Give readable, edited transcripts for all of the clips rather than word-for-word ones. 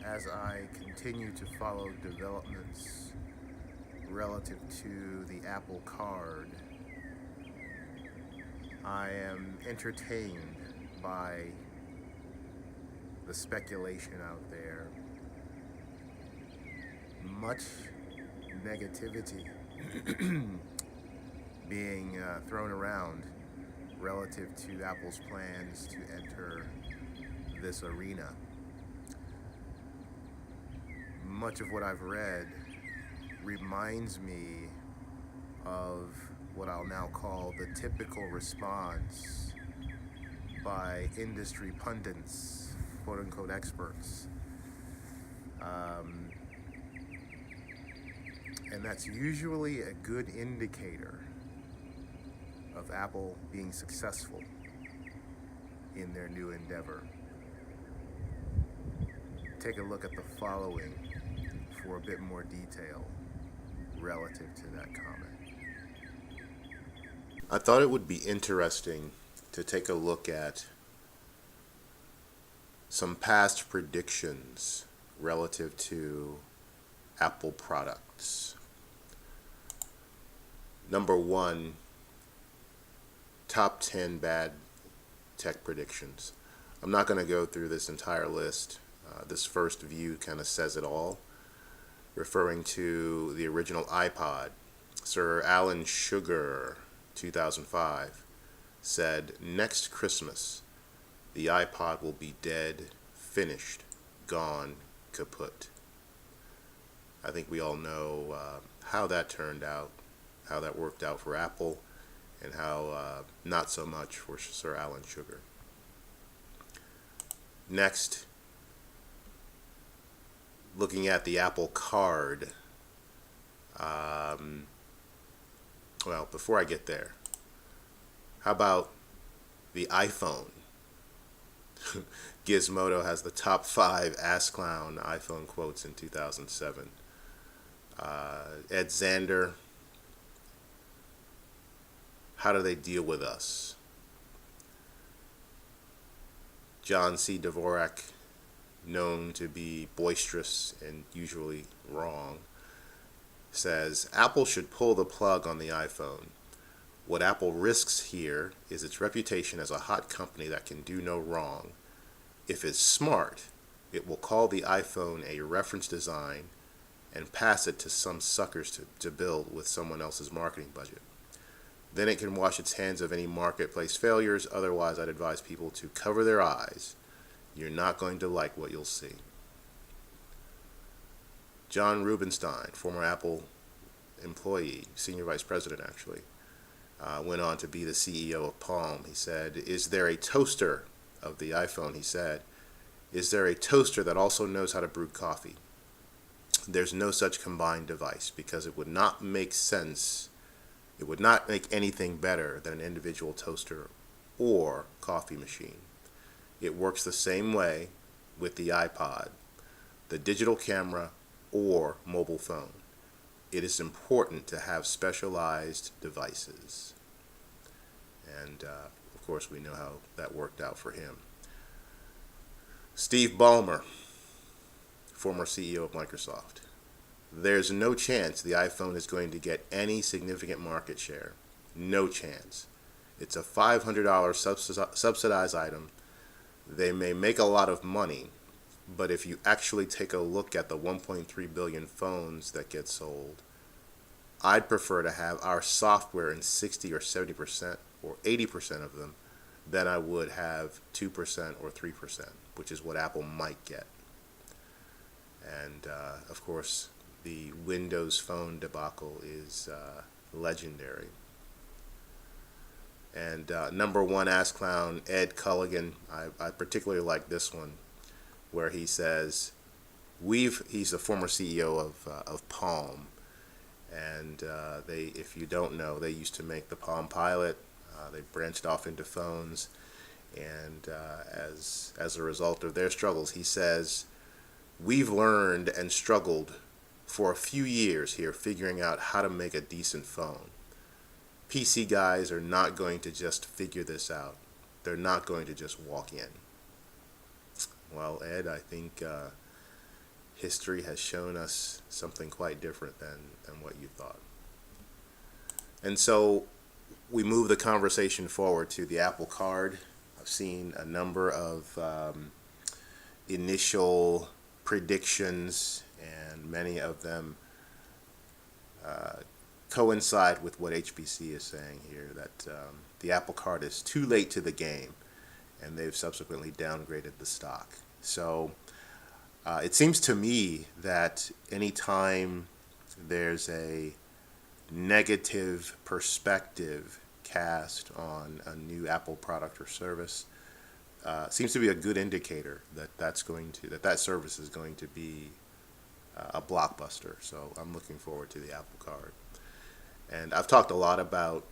as I continue to follow developments relative to the Apple Card, I am entertained by the speculation out there, much negativity being thrown around relative to Apple's plans to enter this arena. Much of what I've read reminds me of what I'll now call the typical response by industry pundits, quote unquote experts. And that's usually a good indicator of Apple being successful in their new endeavor. Take a look at the following for a bit more detail relative to that comment. I thought it would be interesting to take a look at some past predictions relative to Apple products. Number one, top 10 bad tech predictions. I'm not going to go through this entire list. This first view kind of says it all, referring to the original iPod. Sir Alan Sugar, 2005, said, "Next Christmas, the iPod will be dead, finished, gone, kaput." I think we all know how that turned out, how that worked out for Apple, and how not so much for Sir Alan Sugar. Next, looking at the Apple Card. Well, before I get there, how about the iPhone? Gizmodo has the top 5 ass clown iPhone quotes in 2007. Ed Zander, how do they deal with us? John C. Dvorak, known to be boisterous and usually wrong, says Apple should pull the plug on the iPhone. What Apple risks here is its reputation as a hot company that can do no wrong. If it's smart, it will call the iPhone a reference design and pass it to some suckers to build with someone else's marketing budget. Then it can wash its hands of any marketplace failures. Otherwise, I'd advise people to cover their eyes. You're not going to like what you'll see. John Rubinstein, former Apple employee, senior vice president actually, went on to be the CEO of Palm. He said, "Is there a toaster," of the iPhone, he said, "is there a toaster that also knows how to brew coffee? There's no such combined device because it would not make sense. It would not make anything better than an individual toaster or coffee machine. It works the same way with the iPod, the digital camera, or mobile phone. It is important to have specialized devices." And of course, we know how that worked out for him. Steve Ballmer, former CEO of Microsoft. "There's no chance the iPhone is going to get any significant market share. No chance. It's a $500 subsidized item. They may make a lot of money, but if you actually take a look at the 1.3 billion phones that get sold, I'd prefer to have our software in 60 or 70% or 80% of them than I would have 2% or 3%, which is what Apple might get." And of course, the Windows Phone debacle is legendary. And number one ass clown, Ed Culligan, I particularly like this one, where he says, he's the former CEO of Palm, and if you don't know, they used to make the Palm Pilot. They branched off into phones, and as a result of their struggles, he says, "We've learned and struggled for a few years here figuring out how to make a decent phone. PC guys are not going to just figure this out. They're not going to just walk in." Well, Ed, I think history has shown us something quite different than what you thought. And so we move the conversation forward to the Apple Card. I've seen a number of initial predictions, and many of them coincide with what HBC is saying here, that the Apple Card is too late to the game, and they've subsequently downgraded the stock. So it seems to me that anytime there's a negative perspective cast on a new Apple product or service, seems to be a good indicator that that service is going to be a blockbuster. So I'm looking forward to the Apple Card. And I've talked a lot about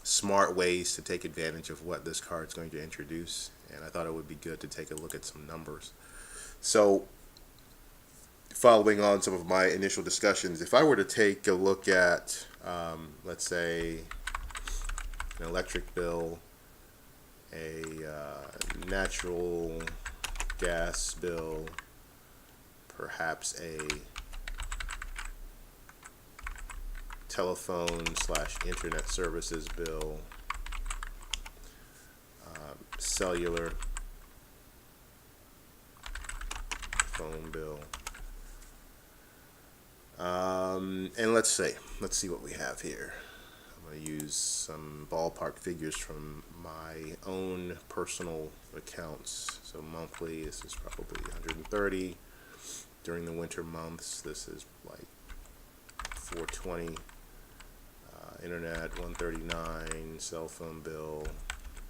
smart ways to take advantage of what this card is going to introduce, and I thought it would be good to take a look at some numbers. So following on some of my initial discussions, if I were to take a look at, let's say, an electric bill, a natural gas bill, perhaps a telephone/internet services bill, cellular phone bill, and let's see what we have here. I'm going to use some ballpark figures from my own personal accounts. So monthly, this is probably 130. During the winter months, this is like 420. Internet 139, cell phone bill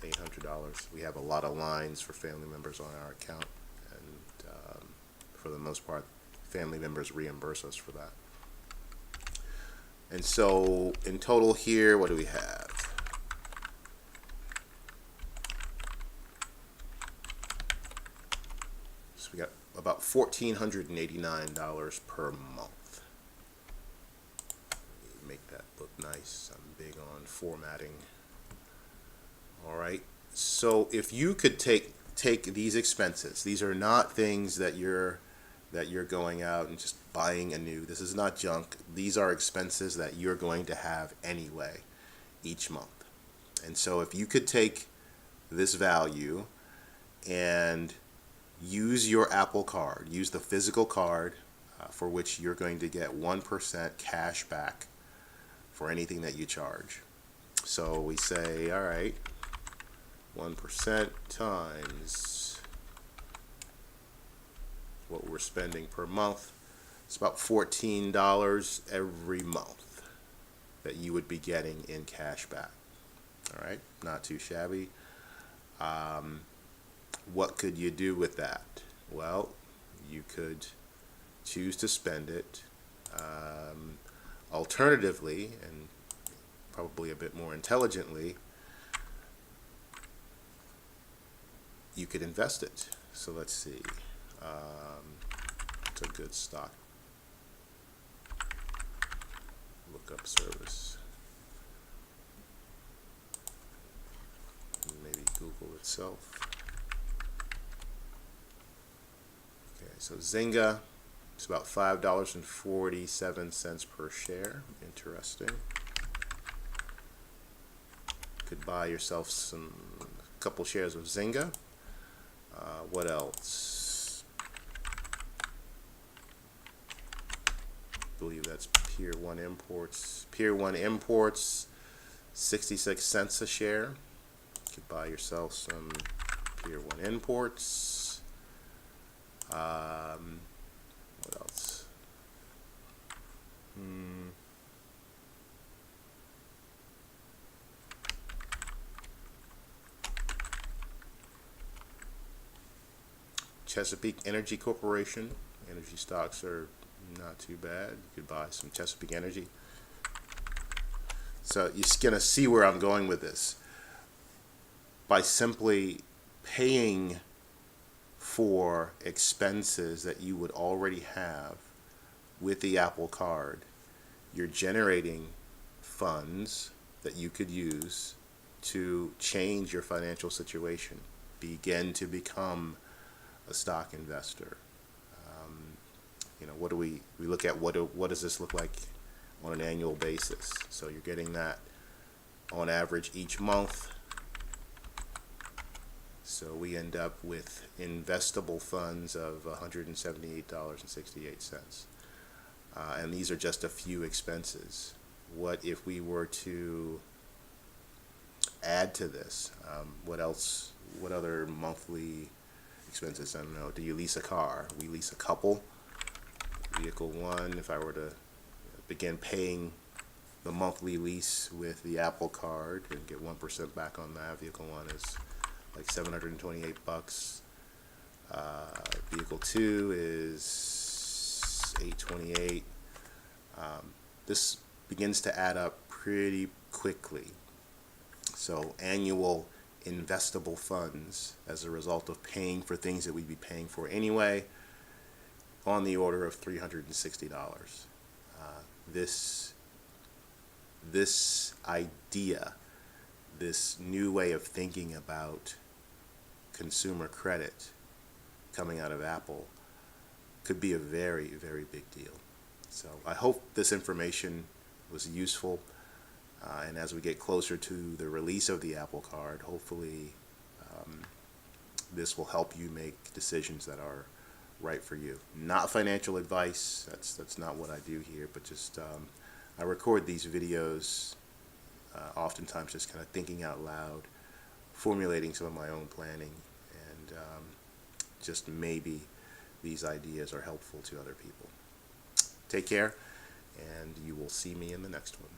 $800. We have a lot of lines for family members on our account, and for the most part, family members reimburse us for that. And so in total here, what do we have? So we got about $1,489 per month. Make that look nice. I'm big on formatting. All right. So if you could take these expenses, these are not things that you're going out and just buying anew. This is not junk. These are expenses that you're going to have anyway each month. And so if you could take this value and use your Apple Card, use the physical card, for which you're going to get 1% cash back for anything that you charge. So we say, all right, 1% times what we're spending per month. It's about $14 every month that you would be getting in cash back. All right, not too shabby. What could you do with that? Well, you could choose to spend it. Alternatively, and probably a bit more intelligently, you could invest it. So let's see. It's a good stock lookup service. Maybe Google itself. Okay, so Zynga, it's about $5.47 per share. Interesting. Could buy yourself a couple shares of Zynga. What else? I believe that's Pier 1 Imports. Pier 1 Imports, 66 cents a share. You could buy yourself some Pier 1 Imports. What else? Chesapeake Energy Corporation. Energy stocks are not too bad. You could buy some Chesapeake Energy. So you're going to see where I'm going with this. By simply paying for expenses that you would already have with the Apple Card, you're generating funds that you could use to change your financial situation, begin to become a stock investor. what do we look at what does this look like on an annual basis? So you're getting that on average each month. So we end up with investable funds of $178.68. And these are just a few expenses. What if we were to add to this? What else? What other monthly expenses? I don't know. Do you lease a car? We lease a couple. Vehicle one, if I were to begin paying the monthly lease with the Apple Card and get 1% back on that, vehicle one is like $728. Vehicle two is $828. This begins to add up pretty quickly. So annual investable funds as a result of paying for things that we'd be paying for anyway, on the order of $360. This idea, this new way of thinking about consumer credit coming out of Apple could be a very, very big deal. So I hope this information was useful, and as we get closer to the release of the Apple Card, hopefully this will help you make decisions that are right for you. Not financial advice, that's not what I do here, but just I record these videos oftentimes just kind of thinking out loud, formulating some of my own planning, and just maybe these ideas are helpful to other people. Take care, and you will see me in the next one.